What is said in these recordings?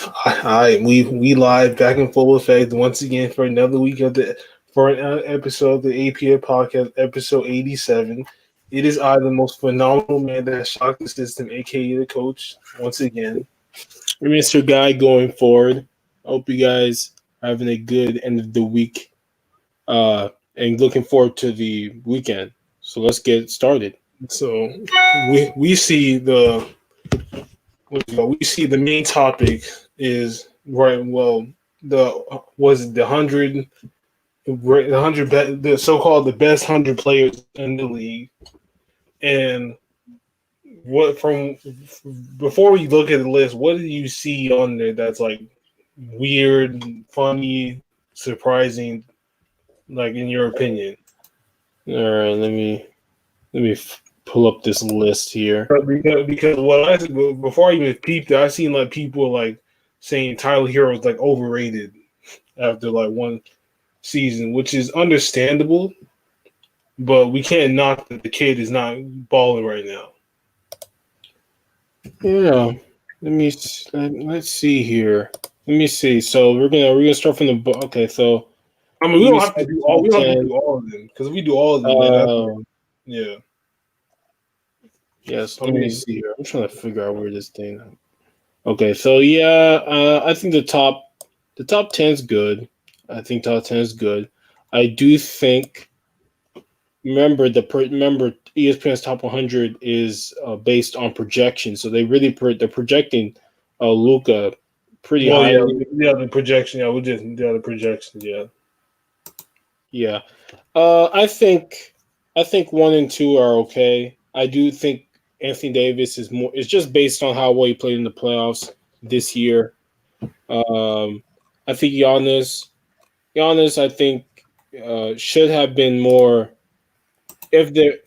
We live back in full effect once again for another week for an episode of the APFP podcast, episode 87. It is I, the most phenomenal man that has shocked the system, aka the coach, once again. Mr. Guy going forward. I hope you guys are having a good end of the week and looking forward to the weekend. So let's get started. So we see the main topic is right. Well, the 100 the so-called the best 100 players in the league, and what from before we look at the list, what do you see on there that's like weird, funny, surprising, like in your opinion? All right, let me pull up this list here. Because before I even peeped it, I seen like people like saying Tyler Hero is like overrated after like one season, which is understandable, but we can't knock that the kid is not balling right now. Yeah, let's see here. Let me see. So we're gonna start from the okay. So I mean, we don't have to do all. We don't have to do all of them because if we do all of them, then yeah. Yes. Let me see here. I'm trying to figure out where this thing. Okay, so yeah, I think the top 10 is good. I think top 10 is good. I do think. Remember ESPN's top 100 is based on projection, so they're projecting Luka pretty high. Yeah, the projection. Yeah, the projection. Yeah. Yeah. I think 1 and 2 are okay. I do think Anthony Davis is just based on how well he played in the playoffs this year. I think Giannis, I think should have been more.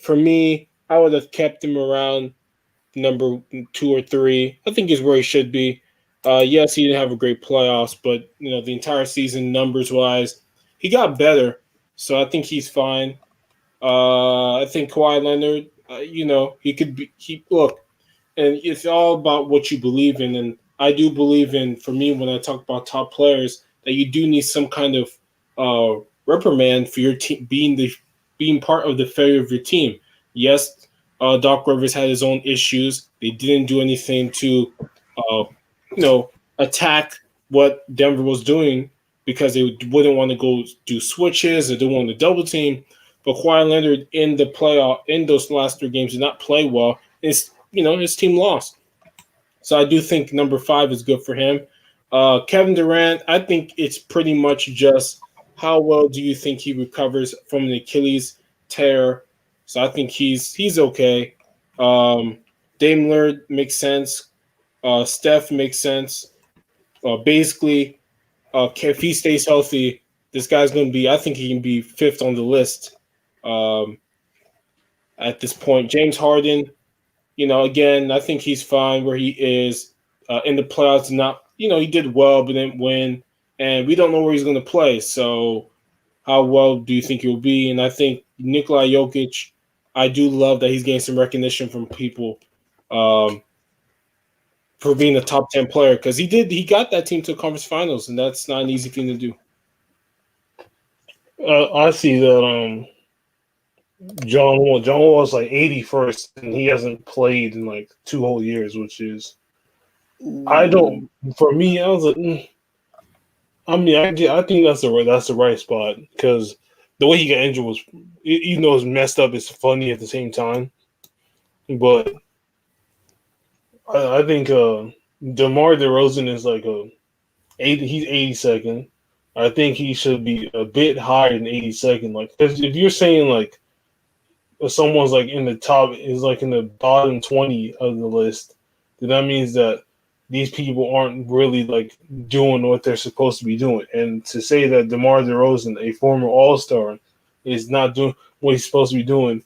For me, I would have kept him around number 2 or 3. I think is where he should be. Yes, he didn't have a great playoffs, but the entire season, numbers wise, he got better. So I think he's fine. I think Kawhi Leonard, he could be. Look, and it's all about what you believe in. And I do believe in. For me, when I talk about top players, that you do need some kind of reprimand for your team being part of the failure of your team. Yes, Doc Rivers had his own issues. They didn't do anything to, attack what Denver was doing because they wouldn't want to go do switches or they want to double team. But Kawhi Leonard in the playoff in those last 3 games did not play well. His team lost. So I do think number 5 is good for him. Kevin Durant, I think it's pretty much just how well do you think he recovers from an Achilles tear? So I think he's okay. Dame Lillard makes sense. Steph makes sense. Basically, if he stays healthy, this guy's going to be. I think he can be 5th on the list. At this point, James Harden. Again, I think he's fine where he is in the playoffs. Not, he did well, but didn't win. And we don't know where he's going to play. So how well do you think he'll be? And I think Nikola Jokic, I do love that he's getting some recognition from people for being a top 10 player because he got that team to the conference finals, and that's not an easy thing to do. I see that John Wall was like 81st, and he hasn't played in like 2 whole years, which is for me, I was like, I mean, I think that's the right spot because the way he got injured was, even though it's messed up, it's funny at the same time. But I think DeMar DeRozan is like he's 82nd. I think he should be a bit higher than 82nd. Like, because if you're saying like if someone's like in the top is like in the bottom 20 of the list, then that means that these people aren't really like doing what they're supposed to be doing. And to say that DeMar DeRozan, a former All-Star, is not doing what he's supposed to be doing,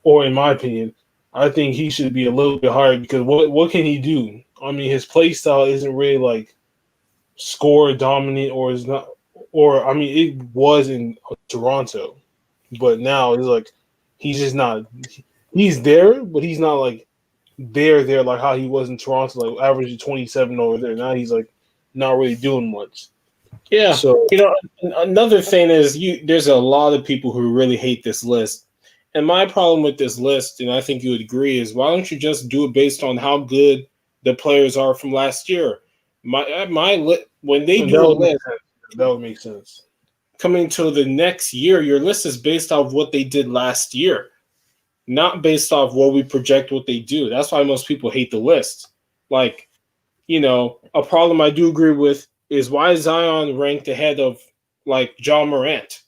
or in my opinion, I think he should be a little bit higher because what can he do? I mean, his play style isn't really like score dominant, or is not, or I mean, it was in Toronto, but now it's like he's just not. He's there, but he's not like there like how he was in Toronto, like averaging 27 over there. Now he's like not really doing much. Yeah. So Another thing is there's a lot of people who really hate this list. And my problem with this list, and I think you would agree, is why don't you just do it based on how good the players are from last year? When they and do a list that would make sense. coming to the next year, your list is based off what they did last year, not based off what we project what they do. That's why most people hate the list. Like, a problem I do agree with is why is Zion ranked ahead of like John Morant,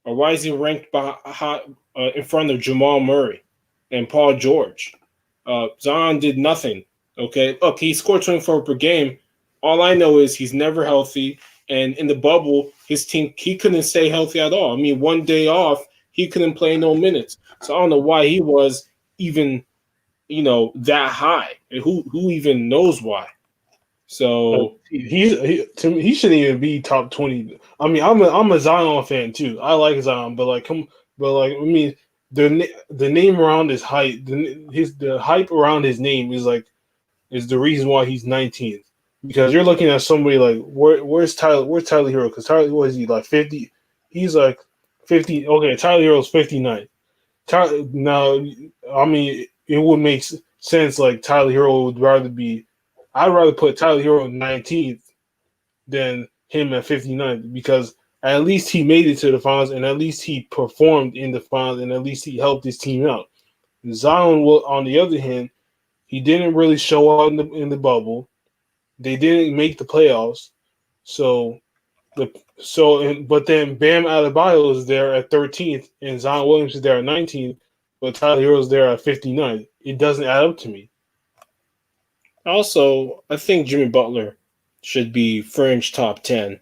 or why is he ranked in front of Jamal Murray and Paul George? Zion did nothing. Okay, look, he scored 24 per game. All I know is he's never healthy, and in the bubble, his team he couldn't stay healthy at all. I mean, one day off, he couldn't play no minutes. So I don't know why he was even that high. And who even knows why? So He shouldn't even be top 20. I mean, I'm a Zion fan too. I like Zion, but I mean, the name around his hype, the hype around his name is the reason why he's 19th. Because you're looking at somebody like where's Tyler Hero? Because Tyler, what is he like 50? He's like 50. Okay, Tyler Hero's 59. Now, I mean, it would make sense. Like Tyler Hero would rather be. I'd rather put Tyler Hero 19th than him at 59 because at least he made it to the finals and at least he performed in the finals and at least he helped his team out. Zion, on the other hand, he didn't really show out in the bubble. They didn't make the playoffs, but then Bam Adebayo is there at 13th and Zion Williams is there at 19th, but Tyler Hero is there at 59. It doesn't add up to me. also, I think Jimmy Butler should be fringe top 10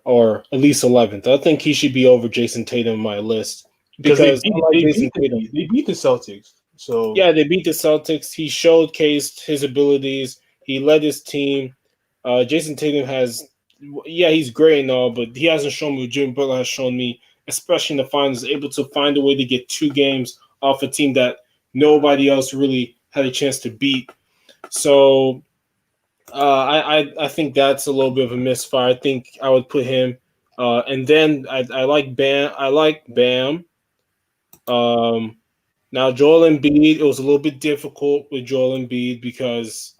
or at least 11th. I think he should be over Jason Tatum on my list because Jason Tatum. They beat the Celtics. So yeah, they beat the Celtics. He showcased his abilities. He led his team. Jason Tatum he's great and all, but he hasn't shown me what Jimmy Butler has shown me, especially in the finals, able to find a way to get 2 games off a team that nobody else really had a chance to beat. So I think that's a little bit of a misfire. I think I would put him, and then I like Bam. I like Bam. Now Joel Embiid, it was a little bit difficult with Joel Embiid because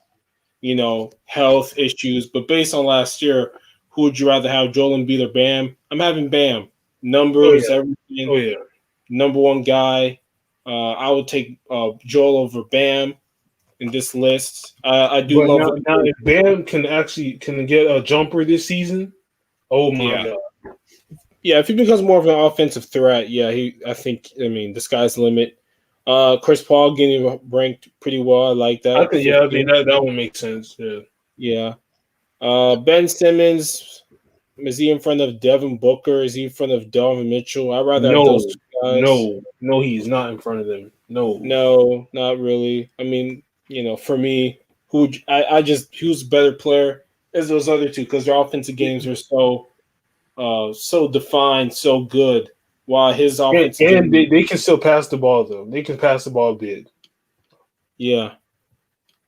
health issues. But based on last year, who would you rather have, Joel Embiid or Bam? I'm having Bam. Numbers, everything. Oh yeah. Number one guy. I would take Joel over Bam in this list. I do But love now if Bam can get a jumper this season, oh my god. Yeah, if he becomes more of an offensive threat, I think the sky's the limit. Chris Paul getting ranked pretty well. I like that. I think that would make sense. Yeah. Yeah. Ben Simmons, is he in front of Devin Booker? Is he in front of Donovan Mitchell? I'd rather have those 2 guys. No, he's not in front of them. No, not really. I mean, for me, who's a better player is those other 2 because their offensive games are so defined, so good. While his offense and they can still pass the ball though. They can pass the ball a bit. Yeah.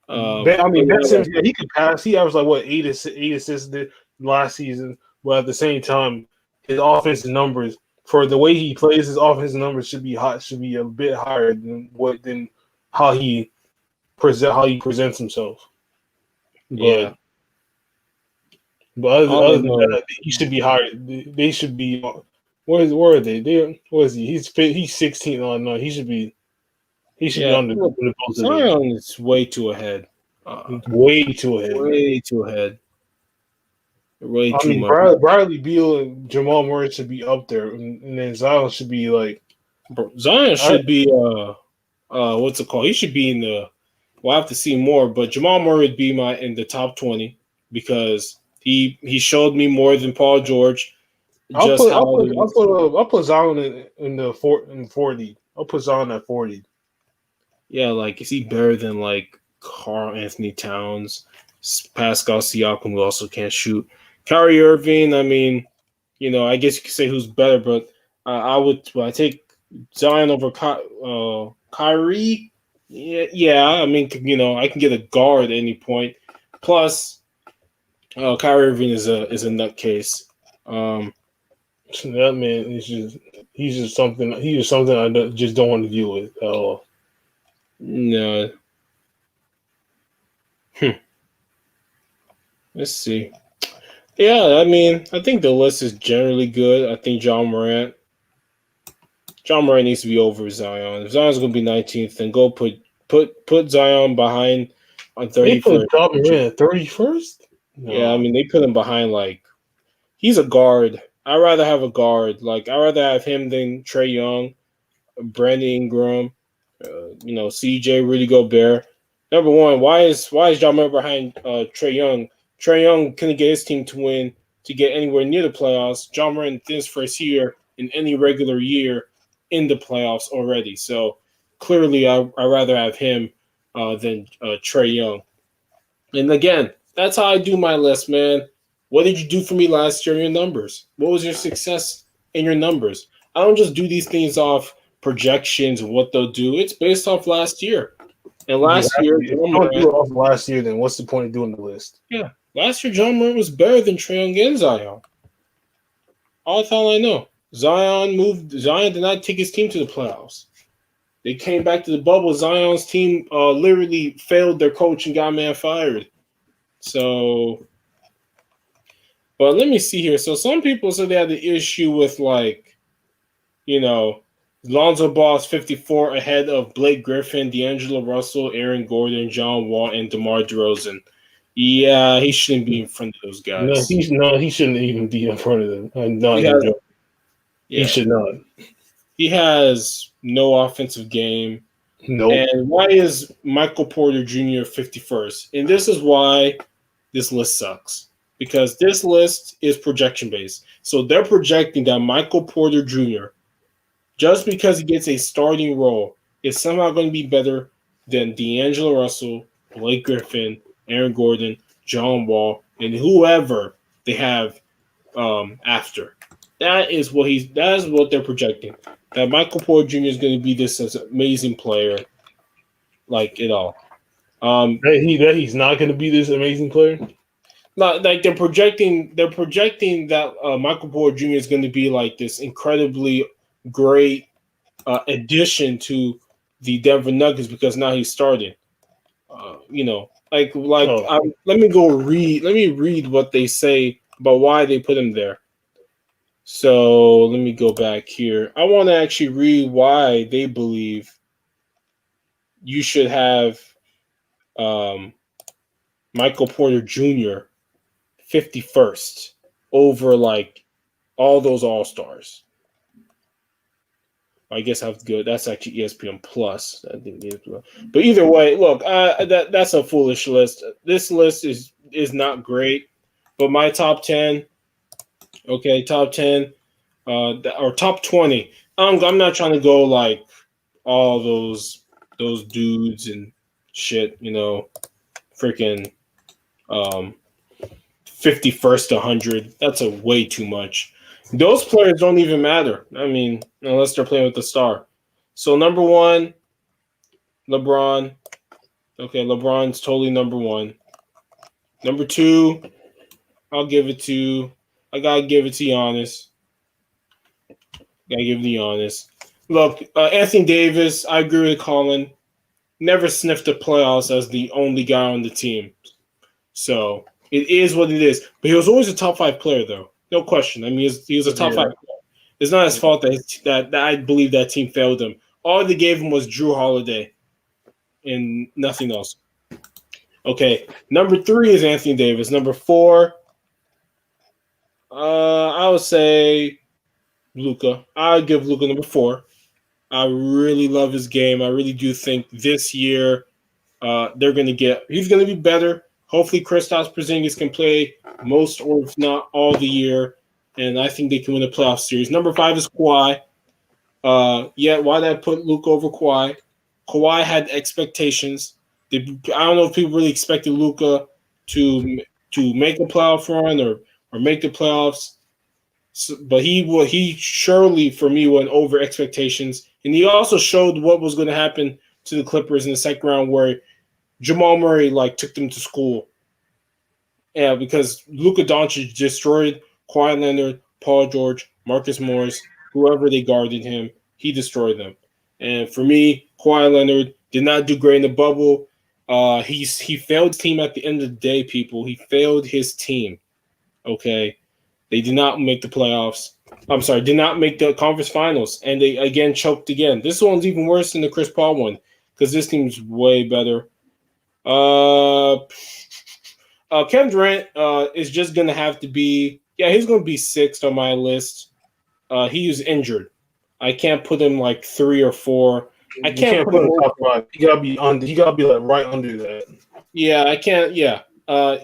Ben Simmons, he could pass. He averaged like 8 assists last season, but at the same time, his offensive numbers for the way he plays, his offensive numbers should be a bit higher than how he presents himself. Yeah. But other than that, he should be higher. They should be. Where are they? What is he? He's 16. Oh no, he should be. He should be on the both. Zion is way too ahead. Way too ahead. Way too ahead. Way I too mean, much. Bradley Beal and Jamal Murray should be up there, and then Zion should be like. Zion should be what's it called? He should be in the. We'll have to see more, but Jamal Murray would be in the top 20 because he showed me more than Paul George. I'll put Zion in the 40. I'll put Zion at 40. Yeah, like is he better than like Karl Anthony Towns, Pascal Siakam, who also can't shoot? Kyrie Irving, I mean, I guess you could say who's better, but I take Zion over Kyrie. Yeah, I mean, I can get a guard at any point. Plus, Oh, Kyrie Irving is a nutcase. That man is just something. He's just something just don't want to deal with at all. No. Let's see. Yeah, I mean, I think the list is generally good. I think John Morant needs to be over Zion. If Zion's going to be 19th, then go put Zion behind on They put 31st. Ja Morant at 31st. Yeah, I No, mean, they put him behind like he's a guard. I'd rather have a guard. Like I'd rather have him than Trae Young, Brandon Ingram, CJ, Rudy Gobert. Number one, why is John Morant behind Trae Young? Trae Young couldn't get his team to win to get anywhere near the playoffs. John Morant this first year in any regular year in the playoffs already. So clearly, I'd rather have him than Trae Young. And again, that's how I do my list, man. What did you do for me last year in your numbers? What was your success in your numbers? I don't just do these things off projections and what they'll do. It's based off last year. And last year, if you John don't do Morant, it off last year, then what's the point of doing the list? yeah, last year John Morant was better than Trae Young and Zion. That's all I know. Zion did not take his team to the playoffs. They came back to the bubble. Zion's team literally failed their coach and got man fired. So, but let me see here. So some people said they had the issue with Lonzo Ball's 54 ahead of Blake Griffin, D'Angelo Russell, Aaron Gordon, John Wall, and DeMar DeRozan. Yeah, he shouldn't be in front of those No, guys. he shouldn't even be in front of them. I'm not He even has, joking. He yeah, should not. he has no offensive game. Nope. And why is Michael Porter Jr. 51st? And this is why this list sucks. Because this list is projection based. So they're projecting that Michael Porter Jr., just because he gets a starting role, is somehow going to be better than D'Angelo Russell, Blake Griffin, Aaron Gordon, John Wall, and whoever they have after. That is what they're projecting. That Michael Porter Jr. is going to be this amazing player, like it all. That he's not going to be this amazing player. Not like they're projecting. They're projecting that Michael Porter Jr. is going to be like this incredibly great addition to the Denver Nuggets because now he's starting. Oh, let me go read. Let me read what they say about why they put him there. So let me go back here. I want to actually read why they believe you should have Michael Porter Jr. 51st over like all those All Stars. I guess I have to go. That's actually ESPN Plus. I think but either way, look, that's a foolish list. This list is not great, but my top 10, okay, top 10, or top 20. I'm not trying to go like all those dudes and shit. Freaking 51st to 100. That's a way too much. Those players don't even matter. I mean, unless they're playing with the star. So number one, LeBron. Okay, LeBron's totally number one. Number two, I gotta give it to Giannis. Gotta give it to Giannis. Look, Anthony Davis, I agree with Colin. Never sniffed the playoffs as the only guy on the team. So it is what it is. But he was always a top 5 player, though. No question. I mean, he was a top 5 player. It's not his fault that I believe that team failed him. All they gave him was Drew Holiday and nothing else. Okay, number 3 is Anthony Davis. Number 4, I would say Luka. I'd give Luka number 4. I really love his game. I really do think this year he's going to be better. Hopefully, Kristaps Porzingis can play most or if not all the year, and I think they can win a playoff series. Number 5 is Kawhi. Why did I put Luka over Kawhi? Kawhi had expectations. I don't know if people really expected Luka to make a playoff run or make the playoffs. So, but he surely for me went over expectations, and he also showed what was going to happen to the Clippers in the second round, where Jamal Murray took them to school. Yeah, because Luka Doncic destroyed Kawhi Leonard, Paul George, Marcus Morris, whoever they guarded him, he destroyed them. And for me, Kawhi Leonard did not do great in the bubble. He failed his team at the end of the day, people. He failed his team. Okay. They did not make the playoffs. I'm sorry, did not make the conference finals. And they again choked again. This one's even worse than the Chris Paul one, because this team's way better. Kevin Durant is just gonna have to be. Yeah, he's gonna be sixth on my list. He is injured. I can't put him like 3 or 4. I You can't can't put put him. him top five. He gotta be under. He gotta be like right under that. Yeah, I can't. Yeah,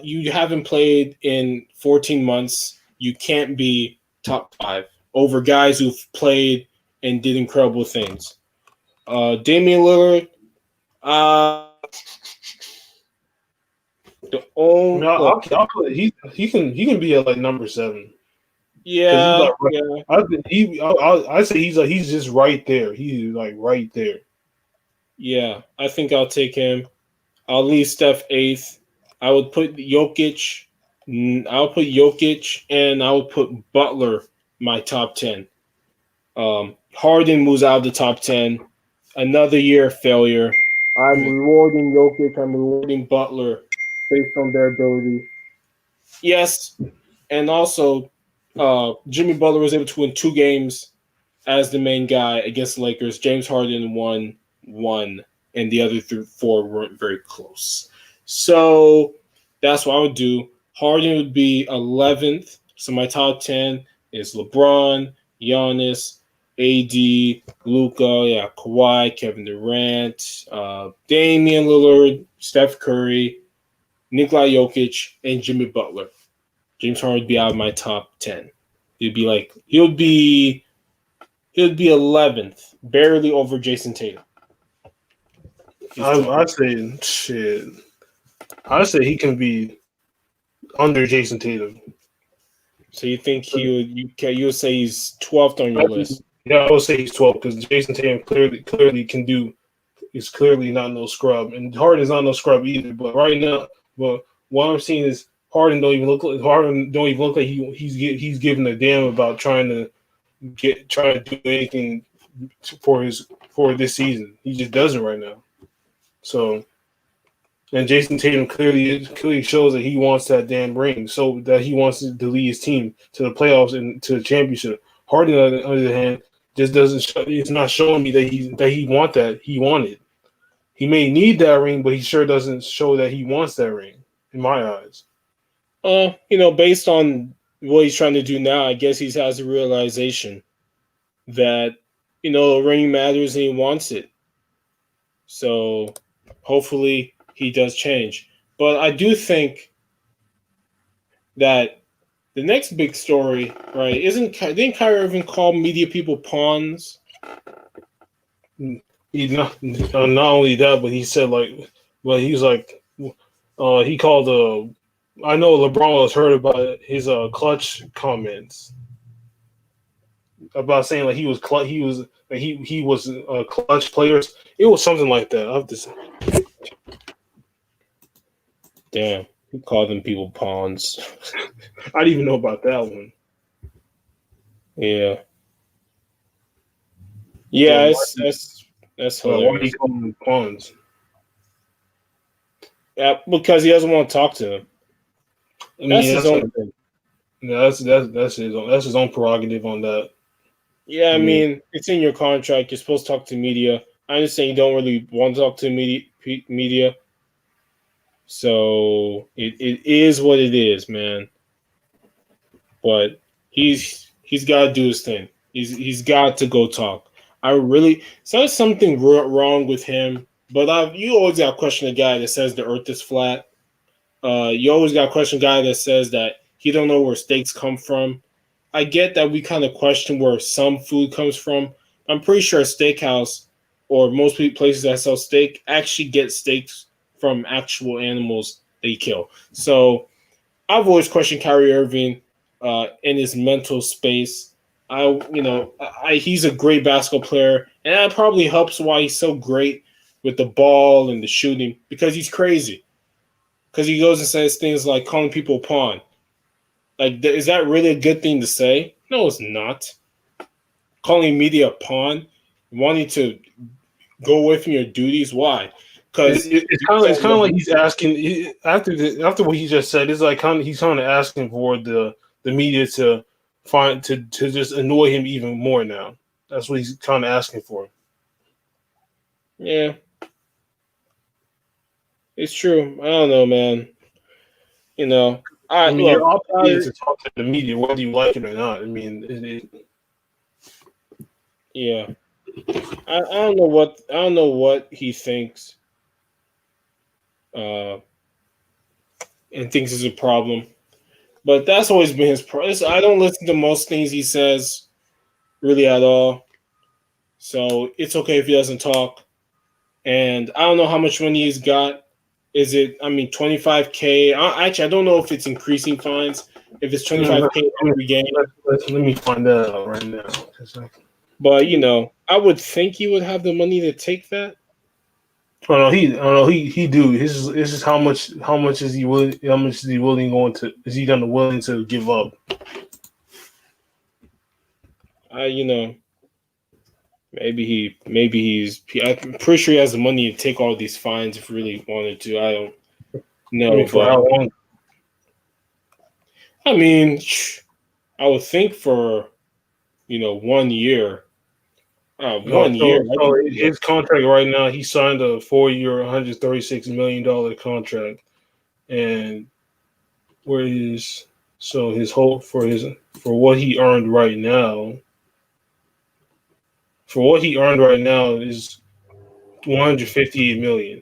you haven't played in 14 months. You can't be top 5 over guys who've played and did incredible things. Damian Lillard. The only No, look. I'll put he can be at like number 7 because he's Yeah, like yeah. I say he's just right there. He's like right there. Yeah, I think I'll take him. I'll leave Steph eighth. I would put Jokic. I'll put Jokic, and I would put Butler my top 10. Harden moves out of the top 10. Another year of failure. I'm rewarding Jokic. I'm rewarding Butler based on their ability. Yes, and also Jimmy Butler was able to win 2 games as the main guy against the Lakers. James Harden won 1, and the other 4 weren't very close. So that's what I would do. Harden would be 11th. So my top 10 is LeBron, Giannis, AD, Luka, yeah, Kawhi, Kevin Durant, Damian Lillard, Steph Curry, Nikola Jokic, and Jimmy Butler. James Harden would be out of my top 10. He'd be 11th, barely over Jason Tatum. I say shit. I say he can be under Jason Tatum. So you think you would say he's 12th on your list? Yeah, I would say he's 12 because Jason Tatum clearly can do. He's clearly not no scrub, and Harden's not no scrub either. But right now, what I'm seeing is Harden don't even look like he's giving a damn about trying to do anything for this season. He just doesn't right now. So, and Jason Tatum clearly shows that he wants that damn ring, so that he wants to lead his team to the playoffs and to the championship. Harden, on the other hand, just doesn't. It's not showing me that he wanted. He may need that ring, but he sure doesn't show that he wants that ring, in my eyes. Based on what he's trying to do now, I guess he has a realization that, a ring matters and he wants it. So hopefully he does change. But I do think that the next big story, right, didn't Kyrie Irving call media people pawns? He not only that, but he said he called I know LeBron was hurt about his clutch comments about saying like he was clutch players. It was something like that. I have to say. Damn, he called them people pawns. I didn't even know about that one. Yeah. Yeah, that's hilarious. Why do you call them pawns? Yeah, because he doesn't want to talk to them. That's his own thing. Yeah, that's his own prerogative on that. Yeah, I mean, it's in your contract. You're supposed to talk to media. I understand you don't really want to talk to media. So it is what it is, man. But he's got to do his thing. He's got to go talk. It's not something wrong with him, but you always got to question a guy that says the earth is flat. You always got to question a guy that says that he don't know where steaks come from. I get that we kind of question where some food comes from. I'm pretty sure a steakhouse or most places that sell steak actually get steaks from actual animals they kill. So I've always questioned Kyrie Irving in his mental space. He's a great basketball player, and that probably helps why he's so great with the ball and the shooting, because he's crazy. because he goes and says things like calling people a pawn. Like, is that really a good thing to say? No, it's not. Calling media a pawn, wanting to go away from your duties. Why? Because it's kind of like he's asking after what he just said. It's like he's kind of asking for the media to just annoy him even more now. That's what he's kind of asking for. Yeah, it's true. I don't know, man. You're obligated to talk to the media whether you like it or not. I mean, yeah. I don't know what he thinks, and thinks is a problem. But that's always been his problem. I don't listen to most things he says really at all. So it's okay if he doesn't talk. And I don't know how much money he's got. Is it, $25K? Actually, I don't know if it's increasing fines. If it's $25K every game. Let me find that out right now. But, I would think he would have the money to take that. He do. This is how much is he willing? How much is he willing to give up? Maybe I'm pretty sure he has the money to take all these fines if he really wanted to. I don't know. For how long? I would think for 1 year. 1 year. His contract right now, he signed a 4-year, $136 million contract, and his whole for what he earned right now. For what he earned right now is $158 million.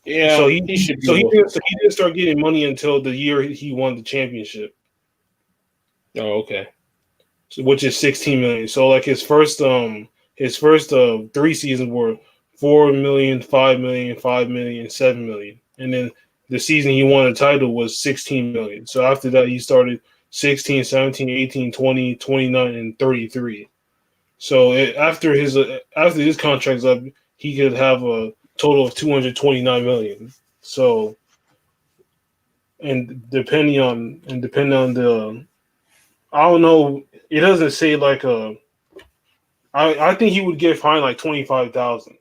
Yeah, so he didn't start getting money until the year he won the championship. Oh, okay. So, which is $16 million. So like his first 3 seasons were $4 million, $5 million, $5 million, $7 million, and then the season he won the title was $16 million. So after that, he started 16, 17, 18, 20, 29, and 33. So after his contract's up, he could have a total of $229 million. So, and depending on the, I don't know. It doesn't say like I think he would get fined like $25,000.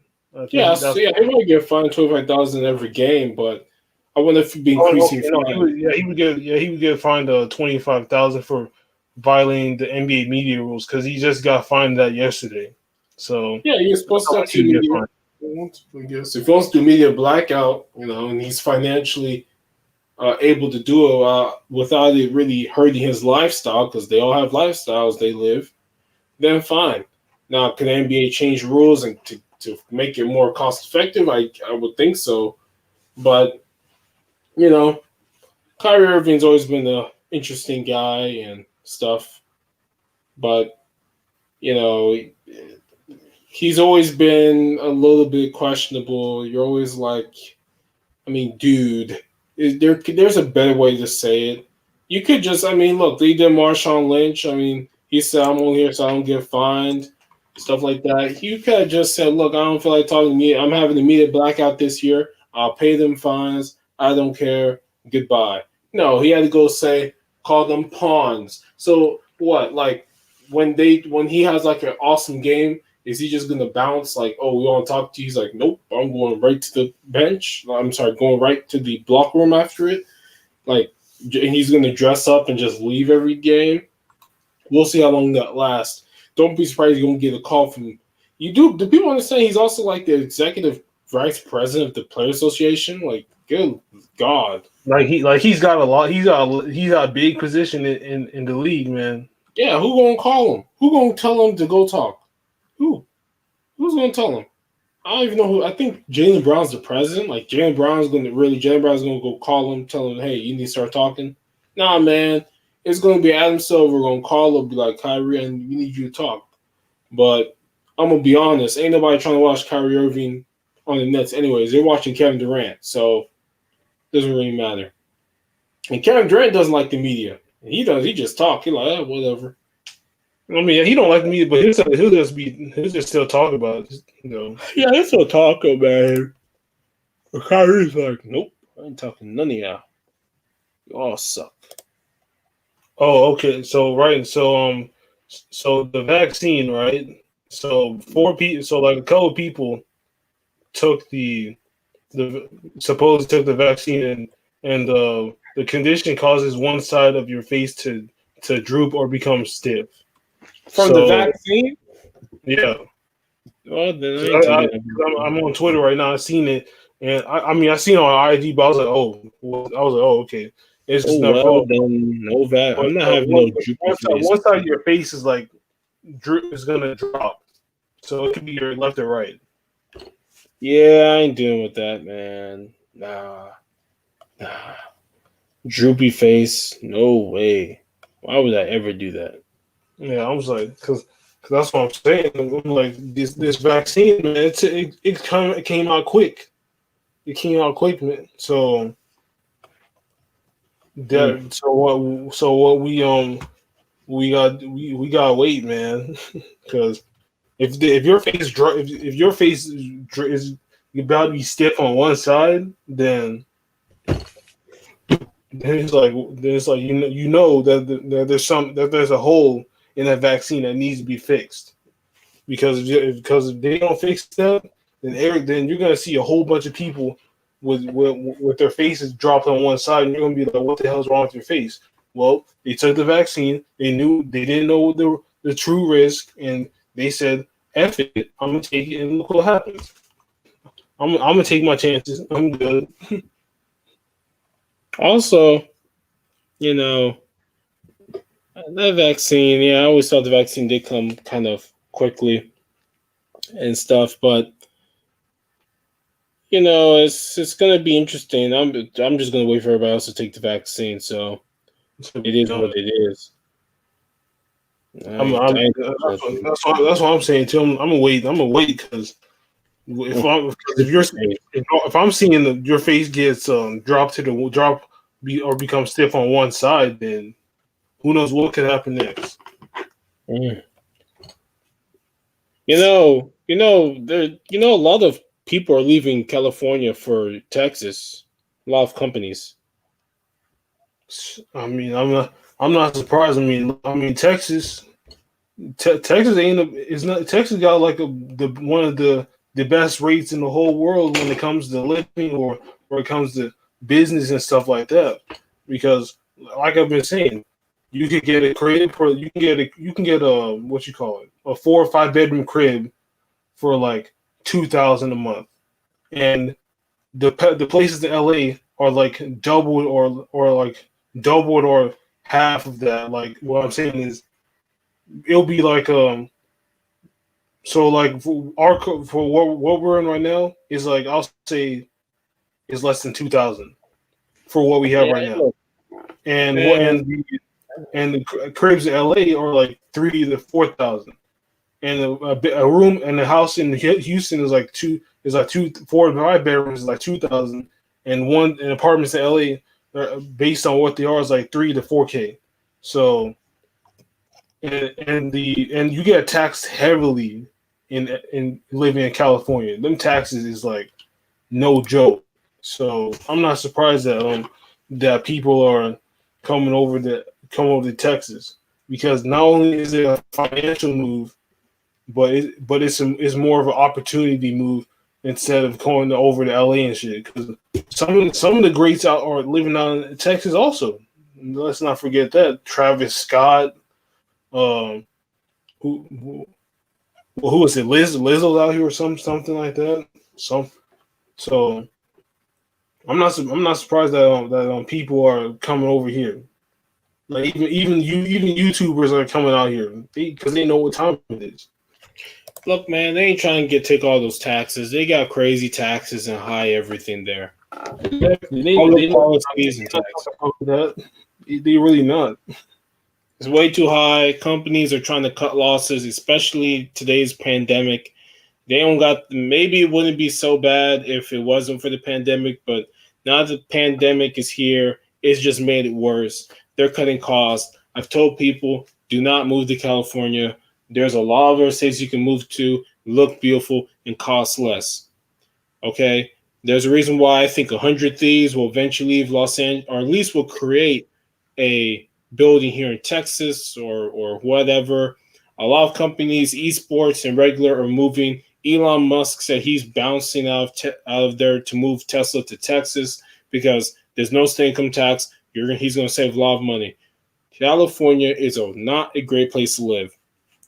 Yeah, he might get fined $25,000 every game, but I wonder if he'd be increasing. He would get fined $25,000 for violating the NBA media rules because he just got fined that yesterday. So yeah, he was supposed to have to media. I guess if he wants to do media blackout, and he's financially able to do it without it really hurting his lifestyle, because they all have lifestyles they live, then fine. Now, can the NBA change rules and to make it more cost effective? I would think so. But, Kyrie Irving's always been an interesting guy and stuff. But, he's always been a little bit questionable. You're always like, dude, there's a better way to say it. You could just, look, they did Marshawn Lynch. He said, I'm only here so I don't get fined, stuff like that. You could have just said, look, I don't feel like talking to me. I'm having a media blackout this year. I'll pay them fines. I don't care. Goodbye. No, he had to go call them pawns. So what? Like when he has like an awesome game, is he just gonna bounce like, oh, we want to talk to you? He's like, nope, I'm going right to the bench. I'm sorry, going right to the block room after it. Like, he's gonna dress up and just leave every game. We'll see how long that lasts. Don't be surprised you're gonna get a call from you. Do people understand he's also like the executive vice president of the Player Association? Like, good God. He's got a lot. He's got a big position in the league, man. Yeah, who gonna call him? Who gonna tell him to go talk? Who's gonna tell him? I don't even know who. I think Jaylen Brown's the president. Like Jaylen Brown's gonna go call him, tell him, hey, you need to start talking. Nah, man, it's gonna be Adam Silver gonna call him, be like, Kyrie, and we need you to talk. But I'm gonna be honest, ain't nobody trying to watch Kyrie Irving on the Nets anyways. They're watching Kevin Durant, so it doesn't really matter. And Kevin Durant doesn't like the media. He just talk. He's like, whatever. He don't like me, but he'll just still talk about it, Yeah, he'll still talk about it. Kyrie's like, nope, I ain't talking to none of y'all. You all suck. Oh, okay. So the vaccine, right? So four people, so like a couple of people took the supposed took the vaccine, and the condition causes one side of your face to droop or become stiff. From the So vaccine? yeah, Well, then I 'cause ain't taking it. I'm on Twitter right now. I seen it, and I mean I seen it on IG, but I was like, oh, well, I was like, oh, okay, it's just Oh not. well, Oh, then no vac. but I'm not having no droopy face. one side of your face is like is gonna drop, so it could be your left or right. Yeah, I ain't dealing with that, man. Nah. Droopy face, no way. Why would I ever do that? Yeah, I was like, because that's what I'm saying. I'm like this vaccine, man. It came out quick. It came out quick, man. So Mm. what we got to wait, man. Because if your face if your face is about to be stiff on one side, then it's like you know that there's a hole in that vaccine that needs to be fixed. Because if they don't fix that, then you're gonna see a whole bunch of people with their faces dropped on one side, and you're gonna be like, "What the hell's wrong with your face?" Well, they took the vaccine. They didn't know the true risk, and they said, "F it, I'm gonna take it," and look what happens. I'm gonna take my chances. I'm good. Also, you know, that vaccine, yeah, I always thought the vaccine did come kind of quickly and stuff, but it's gonna be interesting. I'm just gonna wait for everybody else to take the vaccine, so it is what it is. That's what I'm saying too. I'm gonna wait. I'm gonna wait because if I'm seeing your face gets dropped to the drop or become stiff on one side, then who knows what could happen next? Mm. A lot of people are leaving California for Texas. A lot of companies. I mean, I'm not surprised. I mean, Texas is not. Texas got like the one of the best rates in the whole world when it comes to living or it comes to business and stuff like that. Because, like I've been saying, you could get a crib for you can get a what you call it, a 4 or 5 bedroom crib for like 2,000 a month, and the places in LA are like double or like doubled or half of that. Like what I'm saying is it'll be like so like for what we're in right now is like I'll say is less than 2,000 for what we have Yeah, right now, and what man. and the cribs in LA are like 3 to 4,000, and a room and a house in Houston is like 4 or 5 bedrooms is like 2,000, and apartments in LA based on what they are is like 3 to 4K. So and you get taxed heavily in living in California. Them taxes is like no joke. So I'm not surprised that people are come over to Texas because not only is it a financial move, but it's more of an opportunity move instead of going over to LA and shit. Because some of the greats out are living out in Texas also. Let's not forget that Travis Scott, um, who who was it? Lizzo's out here or something like that. So I'm not surprised that people are coming over here. Like even YouTubers are coming out here because they know what time it is. Look, man, they ain't trying to take all those taxes. They got crazy taxes and high everything there. Exactly. Public policies and taxes. That they really not. It's way too high. Companies are trying to cut losses, especially today's pandemic. They don't got. Maybe it wouldn't be so bad if it wasn't for the pandemic, but now the pandemic is here, it's just made it worse. They're cutting costs. I've told people, do not move to California. There's a lot of other states you can move to, look beautiful, and cost less. Okay? There's a reason why I think 100 Thieves will eventually leave Los Angeles, or at least will create a building here in Texas or whatever. A lot of companies, esports and regular, are moving. Elon Musk said he's bouncing out of there to move Tesla to Texas because there's no state income tax. He's going to save a lot of money. California is not a great place to live.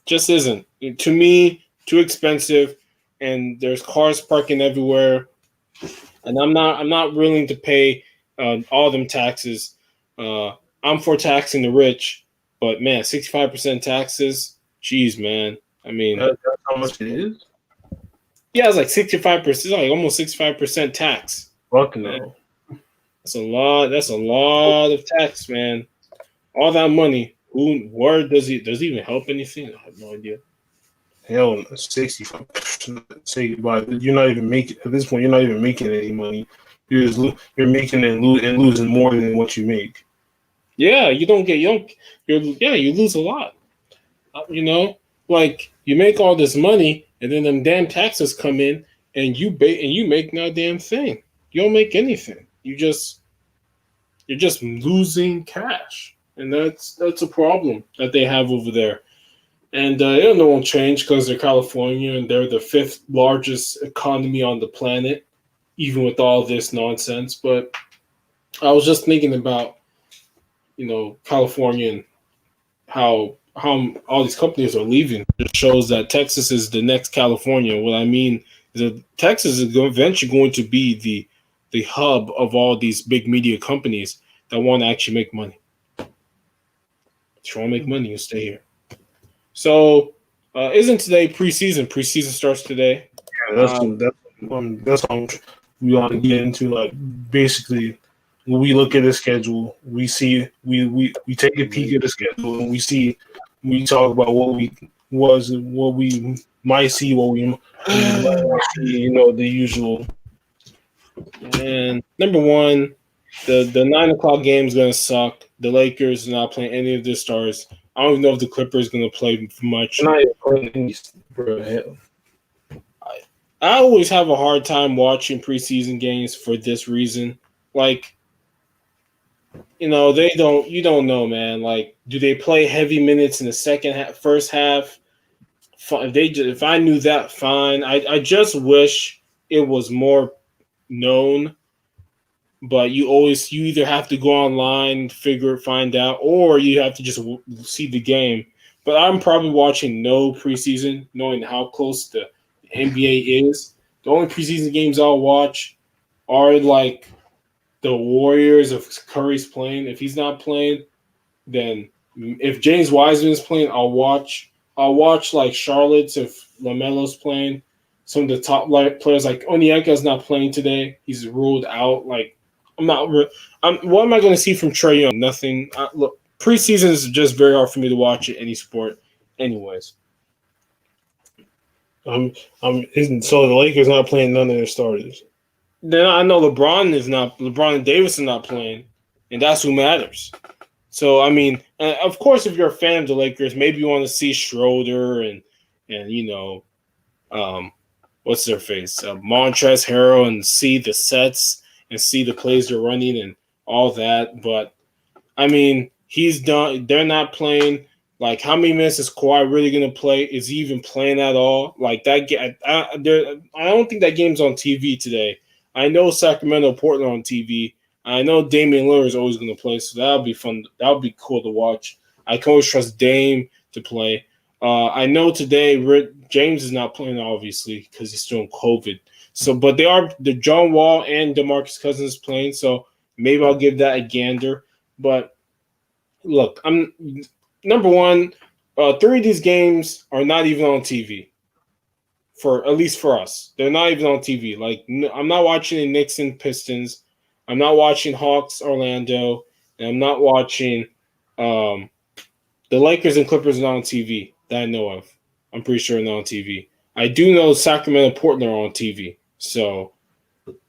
Just isn't. To me, too expensive, and there's cars parking everywhere. And I'm not willing to pay all them taxes. I'm for taxing the rich, but man, 65% taxes. Jeez, man. I mean, That's how much it is. yeah, it's like 65%, like almost 65% tax. Fuck no. That's a lot. That's a lot of tax, man. All that money. Where does it even help anything? I have no idea. Hell, 65%. Say, but you're not even making at this point. You're not even making any money. You're making and losing more than what you make. Yeah, you lose a lot. Like you make all this money, and then them damn taxes come in, and you make no damn thing. You don't make anything. You're just losing cash, and that's a problem that they have over there. And it won't change because they're California and they're the 5th largest economy on the planet, even with all this nonsense. But I was just thinking about, California and how all these companies are leaving. It shows that Texas is the next California. What I mean is that Texas is eventually going to be the hub of all these big media companies that want to actually make money. If you want to make money, you stay here. So, isn't today preseason? Preseason starts today. Yeah, that's what we want to get into. Like basically, when we look at the schedule, we see we take a peek at the schedule and we talk about what we might see, what we might see. The usual. And number one, the 9 o'clock game is gonna suck. The Lakers are not playing any of their stars. I don't even know if the Clippers going to play much. Not even playing any, bro. Hell. I always have a hard time watching preseason games for this reason. Like, you don't know, man. Like, do they play heavy minutes in the second half, first half? If I knew that, fine. I just wish it was more known. But you either have to go online, find out, or you have to just see the game. But I'm probably watching no preseason, knowing how close the NBA is. The only preseason games I'll watch are like the Warriors if Curry's playing. If he's not playing, then if James Wiseman is playing, I'll watch. I'll watch like Charlotte's if LaMelo's playing. Some of the top players like Onyeka's not playing today. He's ruled out. Like what am I going to see from Trae Young? Nothing. Look, preseason is just very hard for me to watch at any sport. Anyways, So the Lakers not playing none of their starters. Then I know LeBron and Davis are not playing, and that's who matters. So I mean, of course, if you're a fan of the Lakers, maybe you want to see Schroeder and what's their face, Montrezl Harrell, and see the sets and see the plays they're running and all that. But I mean, he's done. They're not playing. Like, how many minutes is Kawhi really going to play? Is he even playing at all? Like that. I don't think that game's on TV today. I know Sacramento, Portland on TV. I know Damian Lillard is always going to play, so that'll be fun. That'll be cool to watch. I can always trust Dame to play. I know today James is not playing, obviously, because he's still in COVID. So, but the John Wall and DeMarcus Cousins playing, so maybe I'll give that a gander. But look, I'm number one. 3 of these games are not even on TV. At least for us, they're not even on TV. Like, I'm not watching the Knicks and Pistons. I'm not watching Hawks Orlando, and I'm not watching the Lakers and Clippers are not on TV that I know of. I'm pretty sure not on TV. I do know Sacramento, Portland are on TV. So,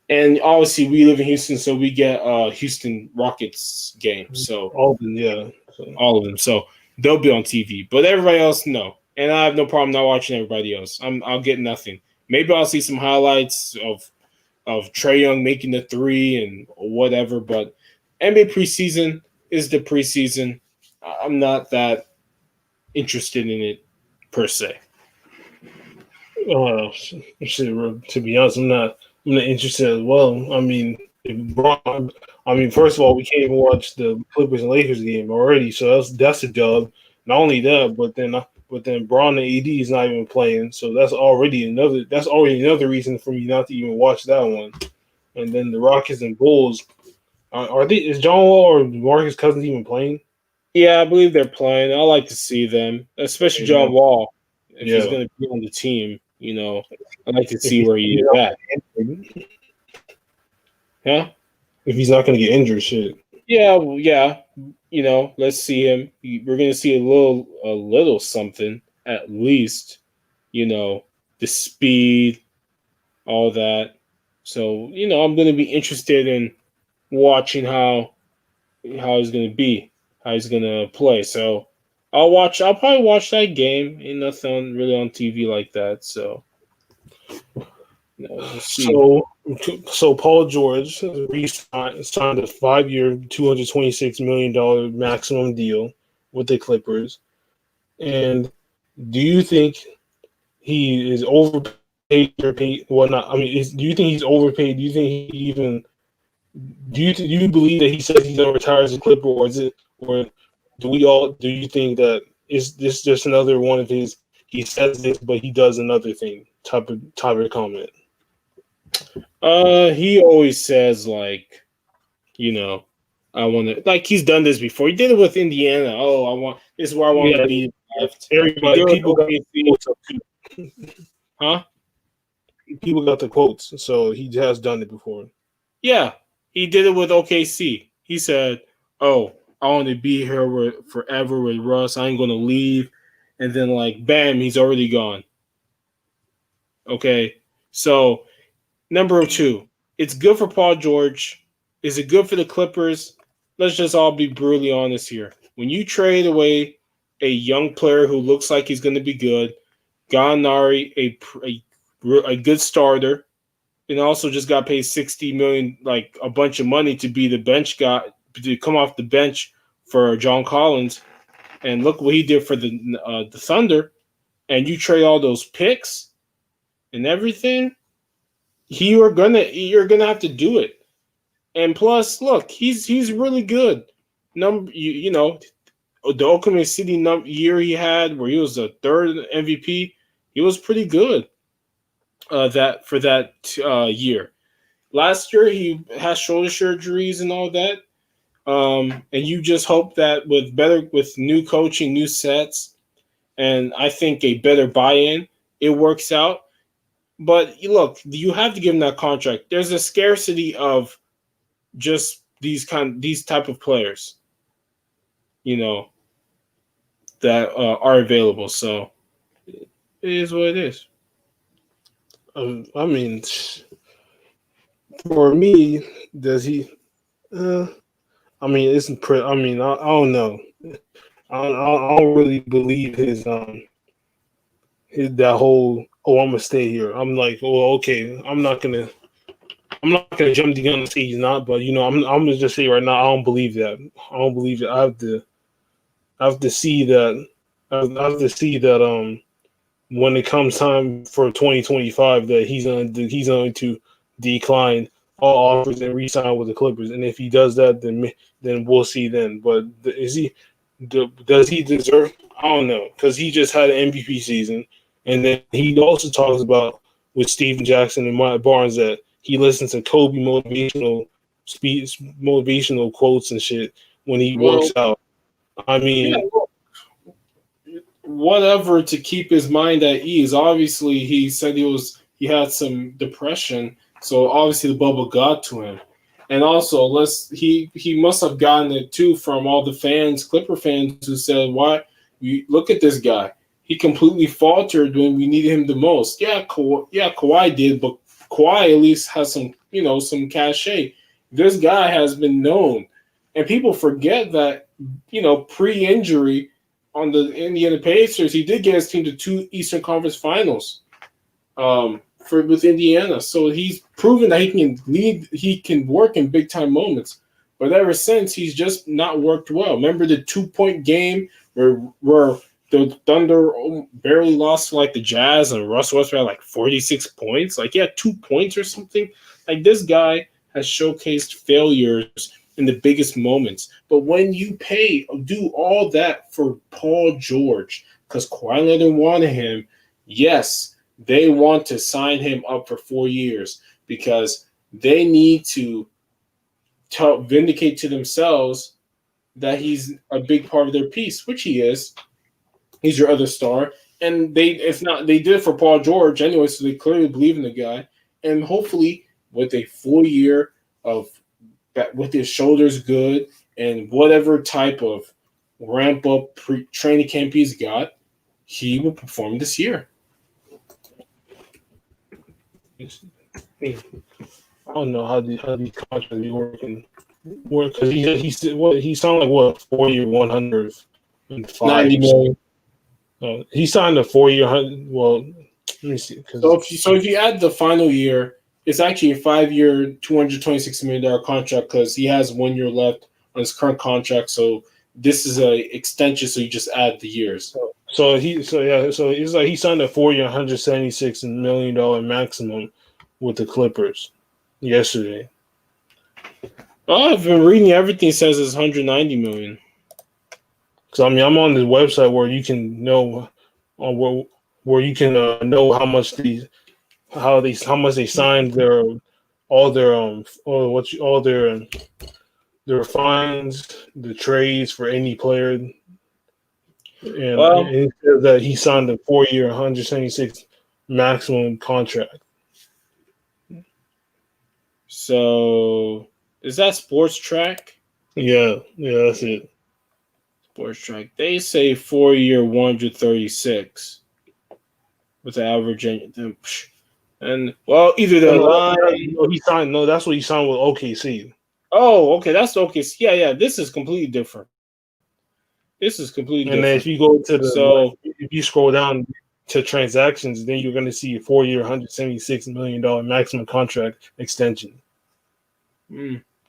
and obviously we live in Houston, so we get Houston Rockets games. So all of them, yeah, all of them. So they'll be on TV, but everybody else, no. And I have no problem not watching everybody else. I'll get nothing. Maybe I'll see some highlights of of Trae Young making the three and whatever. But NBA preseason is the preseason. I'm not that interested in it per se. Shit, to be honest, I'm not interested as well. I mean, first of all, we can't even watch the Clippers and Lakers game already, so that's a dub. Not only that, but then Braun and AD is not even playing, so that's already another reason for me not to even watch that one. And then the Rockets and Bulls, is John Wall or Marcus Cousins even playing? Yeah, I believe they're playing. I like to see them, especially John Wall. If he's Yeah, going to be on the team, I like to if see where he is at. Huh? if he's not going to get injured, shit. Yeah, well, yeah. Let's see him. We're going to see a little something at least. The speed, all that. So I'm going to be interested in watching how he's going to be, how he's going to play. So I'll probably watch that game. Ain't nothing really on TV like that. So we'll see. So Paul George signed a 5-year, $226 million maximum deal with the Clippers. And do you think he is overpaid or paid? Well, not. I mean, do you think he's overpaid? Do you think he even? Do you believe that he says he's gonna retire as a Clipper, or do you think that is this just another one of his? He says this, but he does another thing type of comment. He always says I want to he's done this before. He did it with Indiana. Oh, this is where I want to be left. Everybody, people got the quotes up too. Huh? People got the quotes, so he has done it before. Yeah, he did it with OKC. He said, "Oh, I want to be here forever with Russ. I ain't gonna leave." And then bam, he's already gone. Okay, so number 2, it's good for Paul George. Is it good for the Clippers? Let's just all be brutally honest here. When you trade away a young player who looks like he's going to be good, Gallinari, a good starter, and also just got paid $60 million, a bunch of money to be the bench guy, to come off the bench for John Collins, and look what he did for the Thunder, and you trade all those picks and everything, you're gonna have to do it. And plus, look, he's really good. The Oklahoma City year he had, where he was the third MVP, he was pretty good. That year. Last year he had shoulder surgeries and all that. And you just hope that with new coaching, new sets, and I think a better buy-in, it works out. But look, you have to give him that contract. There's a scarcity of just these type of players, that are available. So it is what it is. I mean, for me, does he? I mean, I don't know. I don't really believe his that whole. Oh, I'm gonna stay here. I'm like, well, okay. I'm not gonna jump the gun and say he's not, but I'm gonna just say right now, I don't believe that. I don't believe it. I have to see that. I have to see that. When it comes time for 2025, that he's going to decline all offers and re-sign with the Clippers. And if he does that, then we'll see then. But does he deserve? I don't know, because he just had an MVP season, and then he also talks about with Steven Jackson and Mike Barnes that he listens to Kobe motivational quotes and shit when he works out. I mean. Yeah, whatever to keep his mind at ease. Obviously, he said he had some depression, so obviously the bubble got to him. And also, he must have gotten it too from all the fans, Clipper fans, who said, "Why you look at this guy? He completely faltered when we needed him the most." Yeah, Kawhi did, but Kawhi at least has some cachet. This guy has been known, and people forget that pre-injury on the Indiana Pacers, he did get his team to 2 Eastern Conference Finals with Indiana. So he's proven that he can lead, he can work in big time moments. But ever since, he's just not worked well. Remember the 2-point game where the Thunder barely lost to like the Jazz and Russell Westbrook had like 46 points? Like he had 2 points or something. Like this guy has showcased failures in the biggest moments. But when you do all that for Paul George, because Kawhi Leonard wanted him, yes, they want to sign him up for 4 years because they need to vindicate to themselves that he's a big part of their piece, which he is. He's your other star. And they did it for Paul George anyway, so they clearly believe in the guy. And hopefully with a full year of with his shoulders good and whatever type of ramp up training camp he's got, he will perform this year. I don't know how these contracts be working. Because he signed like what 4-year 105 $90 million. He signed a 4-year. Well, let me see. So if you add the final year, it's actually a 5-year, $226 million contract because he has 1 year left on his current contract. So this is an extension. So you just add the years. So it's like he signed a 4-year, $176 million maximum with the Clippers yesterday. Oh, I've been reading everything says it's $190 million. So I mean, I'm on the website where you can know where you can know how much they signed their fines, the trades for any player, and it says that he signed a 4-year, 176 maximum contract. So is that Sports Track? Yeah, that's it. Sports Track. They say 4-year, 136 with the average. And well, either the line. He signed. No, that's what he signed with OKC. Oh, okay, that's OKC. Yeah. This is completely different. And then if you go to if you scroll down to transactions, then you're going to see a 4-year, $176 million maximum contract extension.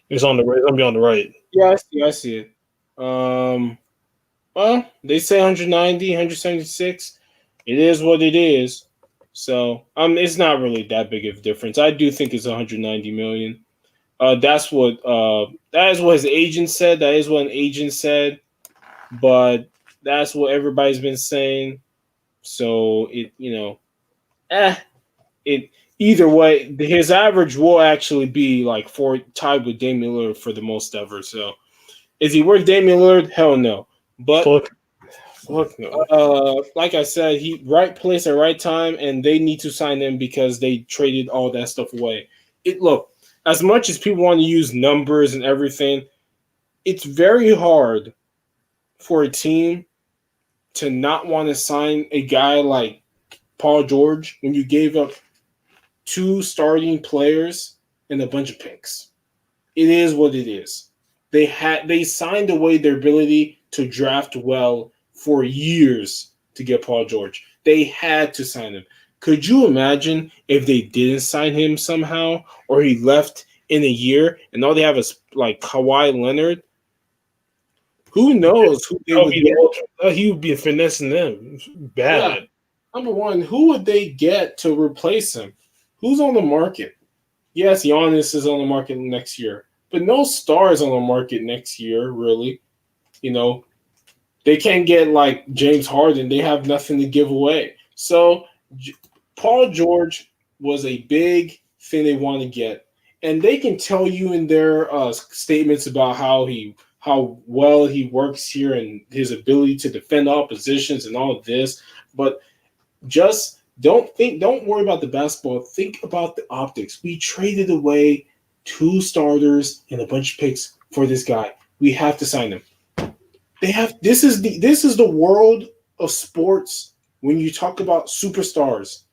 It's on the right. It's going to be on the right. Yeah, I see it. Well, they say 190, 176. It is what it is. So, it's not really that big of a difference. I do think it's 190 million. That is what his agent said. That is what an agent said. But that's what everybody's been saying. So either way, his average will actually be like tied with Damian Lillard for the most ever. So, is he worth Damian Lillard? Hell no. But fuck no. Like I said, he right place at right time, and they need to sign him because they traded all that stuff away. Look, as much as people want to use numbers and everything, it's very hard for a team to not want to sign a guy like Paul George when you gave up 2 starting players and a bunch of picks. It is what it is. They signed away their ability to draft well for years to get Paul George. They had to sign him. Could you imagine if they didn't sign him somehow, or he left in a year and all they have is like Kawhi Leonard? Who knows who they would get? He would be finessing them bad. Yeah. Number one, who would they get to replace him? Who's on the market? Yes, Giannis is on the market next year, but no stars on the market next year, really. They can't get like James Harden. They have nothing to give away. So Paul George was a big thing they want to get. And they can tell you in their statements about how well he works here and his ability to defend all positions and all of this. But just don't worry about the basketball. Think about the optics. We traded away 2 starters and a bunch of picks for this guy. We have to sign him. This is the world of sports when you talk about superstars.